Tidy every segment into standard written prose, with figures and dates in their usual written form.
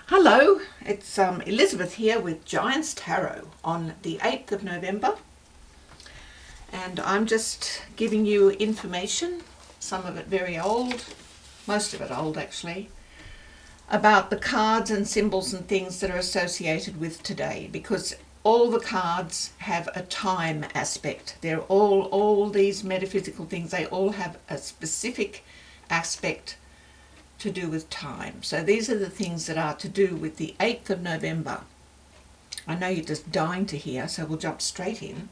Hello, it's Elizabeth here with Giants Tarot on the 8th of November, and I'm just giving you information, some of it very old, most of it old actually, about the cards and symbols and things that are associated with today, because all the cards have a time aspect. They're all these metaphysical things, they all have a specific aspect to do with time. So these are the things that are to do with the 8th of November. I know you're just dying to hear, so we'll jump straight in.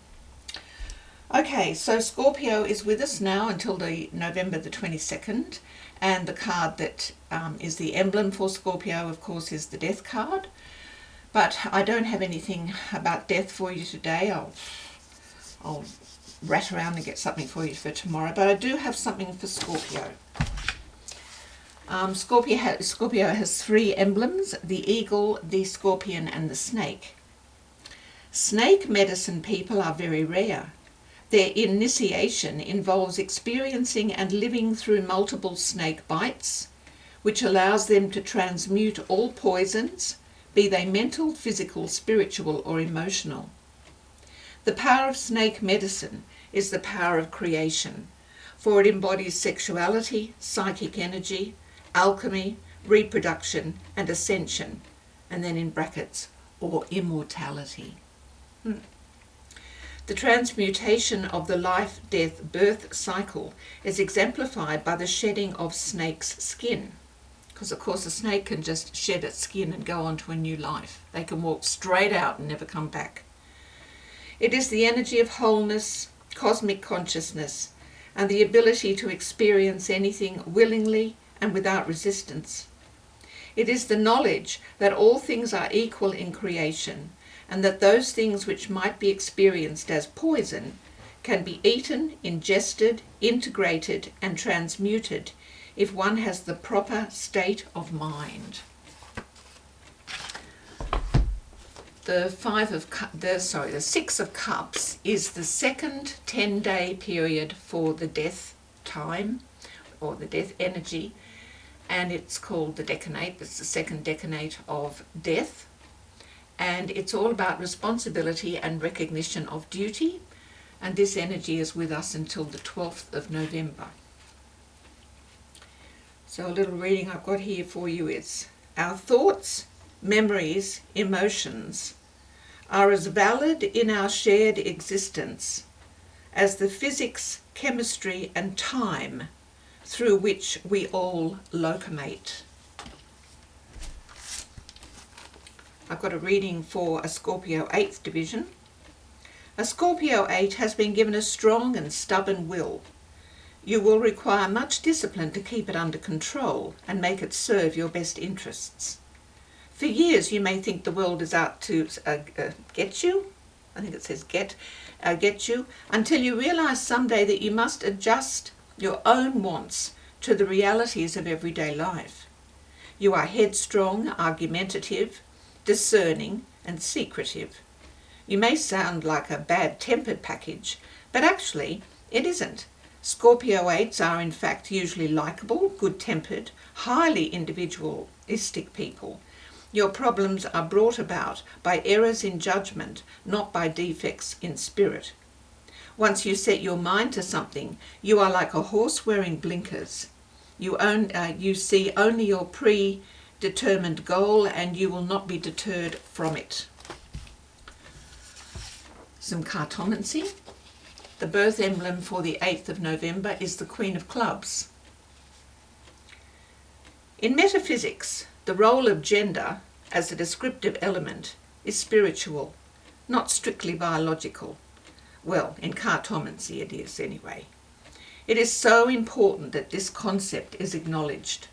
Okay, so Scorpio is with us now until the November the 22nd, and the card that is the emblem for Scorpio, of course, is the Death card. But I don't have anything about death for you today. I'll rat around and get something for you for tomorrow, but I do have something for Scorpio. Scorpio has three emblems: the eagle, the scorpion, and the snake. Snake medicine people are very rare. Their initiation involves experiencing and living through multiple snake bites, which allows them to transmute all poisons, be they mental, physical, spiritual, or emotional. The power of snake medicine is the power of creation, for it embodies sexuality, psychic energy, alchemy, reproduction, and ascension, and then in brackets, or immortality. The transmutation of the life-death-birth cycle is exemplified by the shedding of snake's skin, because of course a snake can just shed its skin and go on to a new life. They can walk straight out and never come back. It is the energy of wholeness, cosmic consciousness, and the ability to experience anything willingly and without resistance. It is the knowledge that all things are equal in creation, and that those things which might be experienced as poison can be eaten, ingested, integrated, and transmuted if one has the proper state of mind. The Six of Cups is the second 10-day period for the death time, or the death energy, and it's called the decanate. It's the second decanate of death, and it's all about responsibility and recognition of duty, and this energy is with us until the 12th of November. So a little reading I've got here for you is: our thoughts, memories, emotions are as valid in our shared existence as the physics, chemistry, and time through which we all locomate. I've got a reading for a Scorpio 8th division. A Scorpio 8 has been given a strong and stubborn will. You will require much discipline to keep it under control and make it serve your best interests. For years you may think the world is out to get you. I think it says get you, until you realize someday that you must adjust your own wants to the realities of everyday life. You are headstrong, argumentative, discerning, and secretive. You may sound like a bad-tempered package, but actually it isn't. Scorpio 8s are in fact usually likable, good-tempered, highly individualistic people. Your problems are brought about by errors in judgment, not by defects in spirit. Once you set your mind to something, you are like a horse wearing blinkers. You see only your predetermined goal, and you will not be deterred from it. Some cartomancy. The birth emblem for the 8th of November is the Queen of Clubs. In metaphysics, the role of gender as a descriptive element is spiritual, not strictly biological. Well, in cartomancy it is anyway. It is so important that this concept is acknowledged.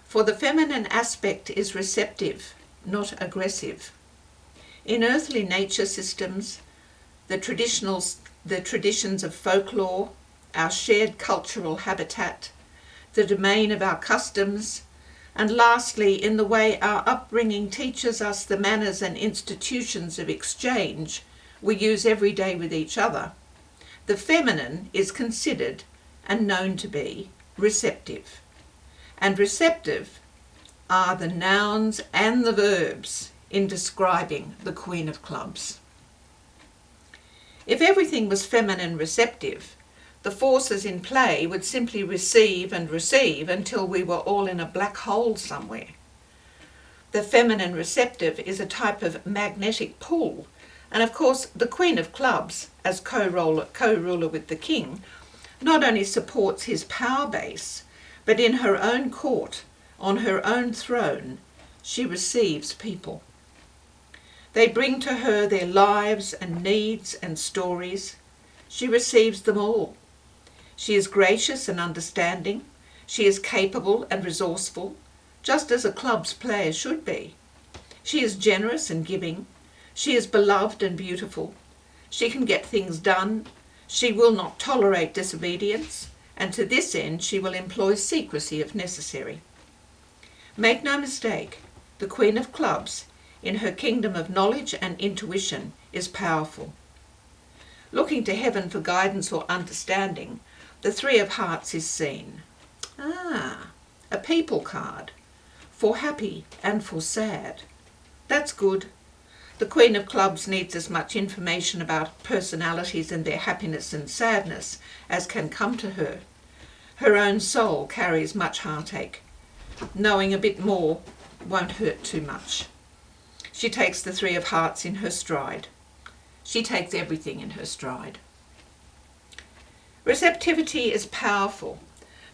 For the feminine aspect is receptive, not aggressive. In earthly nature systems, the traditions of folklore, our shared cultural habitat, the domain of our customs, and lastly, in the way our upbringing teaches us the manners and institutions of exchange we use every day with each other, the feminine is considered and known to be receptive. And receptive are the nouns and the verbs in describing the Queen of Clubs. If everything was feminine receptive, the forces in play would simply receive and receive until we were all in a black hole somewhere. The feminine receptive is a type of magnetic pull, and of course the Queen of Clubs, as co-ruler with the King, not only supports his power base, but in her own court, on her own throne, she receives people. They bring to her their lives and needs and stories. She receives them all. She is gracious and understanding. She is capable and resourceful, just as a club's player should be. She is generous and giving. She is beloved and beautiful. She can get things done. She will not tolerate disobedience, and to this end she will employ secrecy if necessary. Make no mistake, the Queen of Clubs, in her kingdom of knowledge and intuition, is powerful. Looking to heaven for guidance or understanding, the Three of Hearts is seen. A people card, for happy and for sad. That's good. The Queen of Clubs needs as much information about personalities and their happiness and sadness as can come to her. Her own soul carries much heartache. Knowing a bit more won't hurt too much. She takes the Three of Hearts in her stride. She takes everything in her stride. Receptivity is powerful,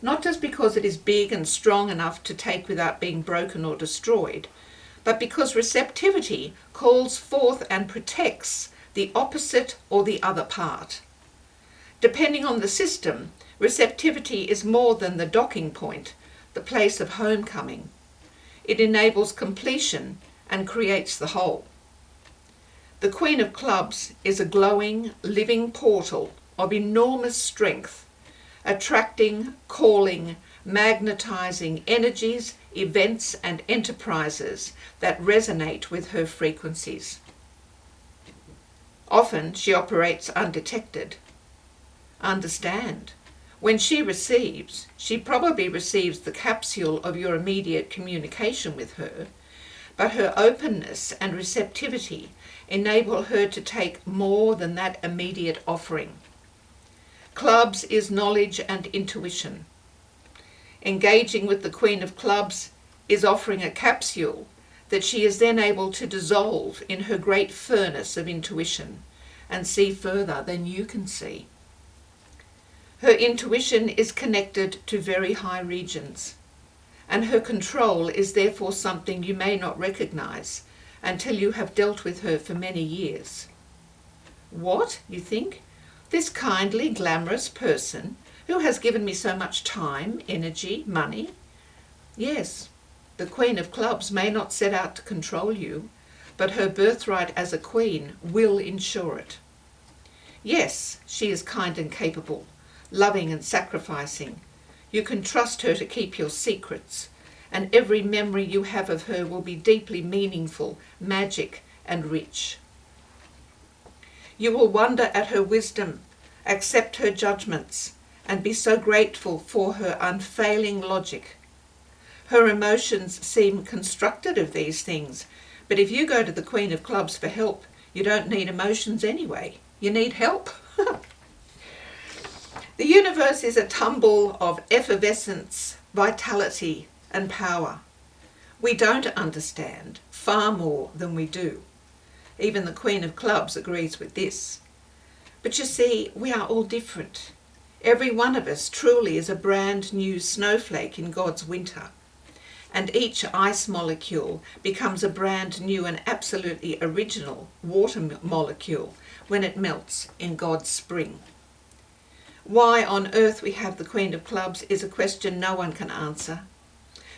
not just because it is big and strong enough to take without being broken or destroyed, but because receptivity calls forth and protects the opposite or the other part. Depending on the system, receptivity is more than the docking point, the place of homecoming. It enables completion and creates the whole. The Queen of Clubs is a glowing, living portal of enormous strength, attracting, calling, magnetizing energies, events and enterprises that resonate with her frequencies. Often she operates undetected. Understand, when she receives, she probably receives the capsule of your immediate communication with her, but her openness and receptivity enable her to take more than that immediate offering. Clubs is knowledge and intuition. Engaging with the Queen of Clubs is offering a capsule that she is then able to dissolve in her great furnace of intuition and see further than you can see. Her intuition is connected to very high regions, and her control is therefore something you may not recognize until you have dealt with her for many years. What, you think? This kindly, glamorous person who has given me so much time, energy, money? Yes, the Queen of Clubs may not set out to control you, but her birthright as a queen will ensure it. Yes, she is kind and capable, loving and sacrificing. You can trust her to keep your secrets, and every memory you have of her will be deeply meaningful, magic, and rich. You will wonder at her wisdom, accept her judgments, and be so grateful for her unfailing logic. Her emotions seem constructed of these things, but if you go to the Queen of Clubs for help, you don't need emotions anyway. You need help. The universe is a tumble of effervescence, vitality, and power. We don't understand far more than we do. Even the Queen of Clubs agrees with this. But you see, we are all different. Every one of us truly is a brand new snowflake in God's winter. And each ice molecule becomes a brand new and absolutely original water molecule when it melts in God's spring. Why on earth we have the Queen of Clubs is a question no one can answer.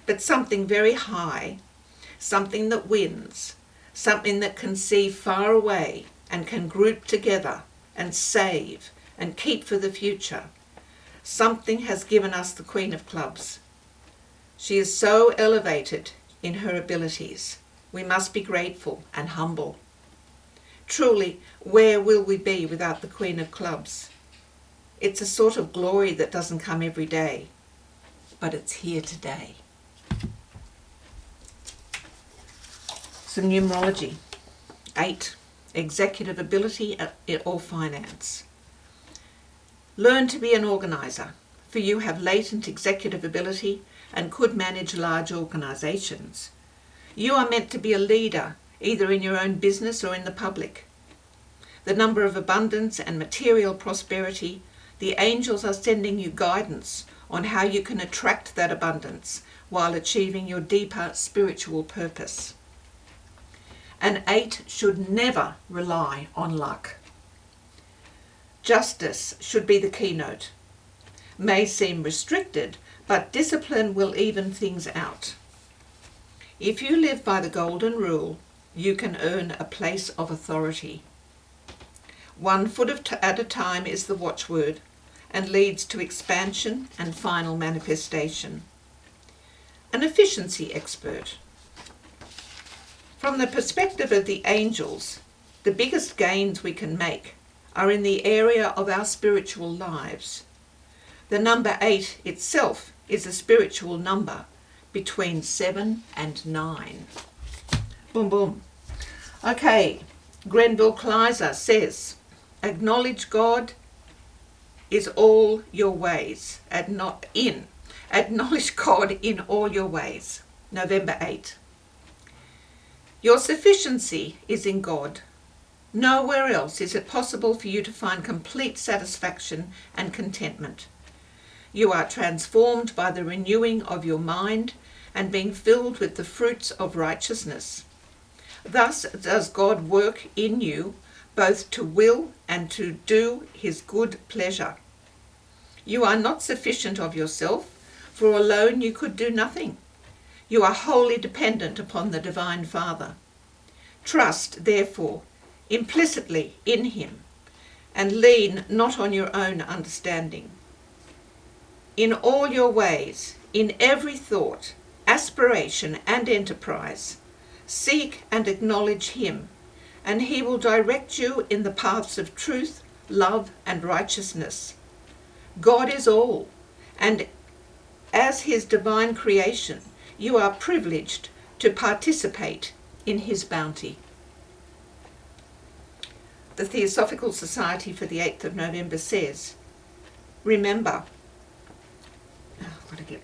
But something very high, something that wins, something that can see far away and can group together and save and keep for the future. Something has given us the Queen of Clubs. She is so elevated in her abilities. We must be grateful and humble. Truly, where will we be without the Queen of Clubs? It's a sort of glory that doesn't come every day, but it's here today. Some numerology. 8. Executive ability or finance. Learn to be an organiser, for you have latent executive ability and could manage large organisations. You are meant to be a leader, either in your own business or in the public. The number of abundance and material prosperity, the angels are sending you guidance on how you can attract that abundance while achieving your deeper spiritual purpose. An 8 should never rely on luck. Justice should be the keynote. May seem restricted, but discipline will even things out. If you live by the golden rule, you can earn a place of authority. 1 foot at a time is the watchword and leads to expansion and final manifestation. An efficiency expert. From the perspective of the angels, the biggest gains we can make are in the area of our spiritual lives. The number 8 itself is a spiritual number between 7 and 9. Boom, boom. Okay, Grenville Kleiser says, acknowledge God is all your ways. Acknowledge God in all your ways. November 8. Your sufficiency is in God. Nowhere else is it possible for you to find complete satisfaction and contentment. You are transformed by the renewing of your mind and being filled with the fruits of righteousness. Thus does God work in you, both to will and to do his good pleasure. You are not sufficient of yourself, for alone you could do nothing. You are wholly dependent upon the Divine Father. Trust, therefore, implicitly in him, and lean not on your own understanding. In all your ways, in every thought, aspiration, and enterprise, seek and acknowledge him, and he will direct you in the paths of truth, love, and righteousness. God is all, and as his divine creation, you are privileged to participate in his bounty. The Theosophical Society for the 8th of November says, remember, I've got to get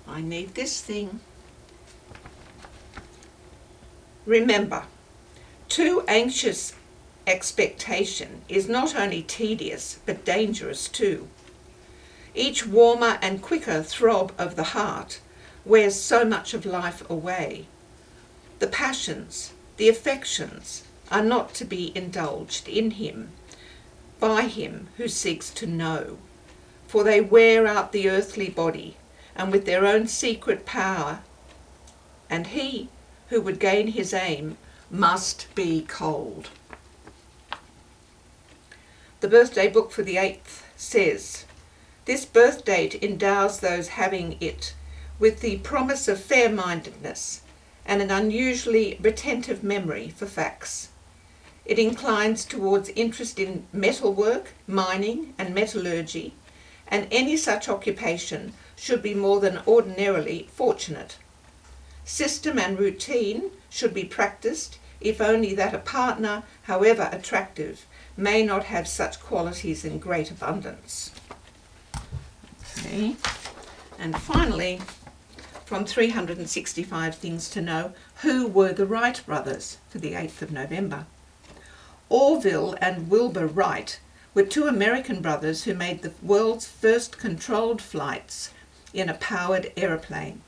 I need this thing. Remember, too anxious expectation is not only tedious but dangerous too. Each warmer and quicker throb of the heart wears so much of life away. The passions, the affections, are not to be indulged in him, by him who seeks to know, for they wear out the earthly body, and with their own secret power, and he who would gain his aim must be cold. The birthday book for the 8th says, this birth date endows those having it with the promise of fair-mindedness and an unusually retentive memory for facts. It inclines towards interest in metalwork, mining, and metallurgy, and any such occupation should be more than ordinarily fortunate. System and routine should be practiced, if only that a partner, however attractive, may not have such qualities in great abundance. Okay. And finally, from 365 Things to Know, who were the Wright brothers for the 8th of November? Orville and Wilbur Wright were 2 American brothers who made the world's first controlled flights in a powered aeroplane.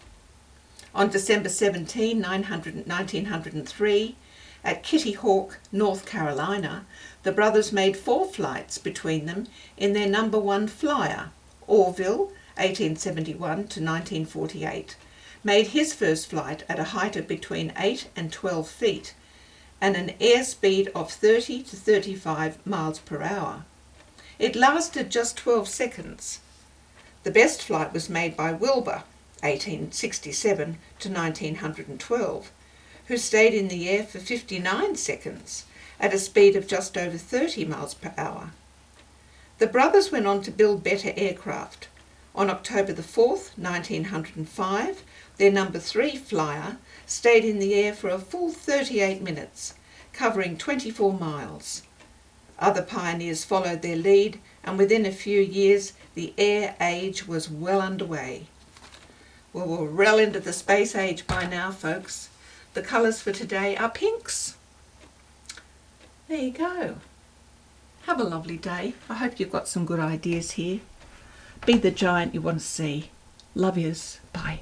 On December 17, 1903, at Kitty Hawk, North Carolina, the brothers made 4 flights between them in their number 1 flyer. Orville, 1871 to 1948, made his first flight at a height of between 8 and 12 feet and an airspeed of 30 to 35 miles per hour. It lasted just 12 seconds. The best flight was made by Wilbur, 1867 to 1912, who stayed in the air for 59 seconds at a speed of just over 30 miles per hour. The brothers went on to build better aircraft. On October the 4th, 1905, Their number 3 flyer stayed in the air for a full 38 minutes, covering 24 miles. Other pioneers followed their lead, and within a few years the air age was well underway. Well, we're well into the space age by now, folks. The colours for today are pinks. There you go. Have a lovely day. I hope you've got some good ideas here. Be the giant you want to see. Love yous. Bye.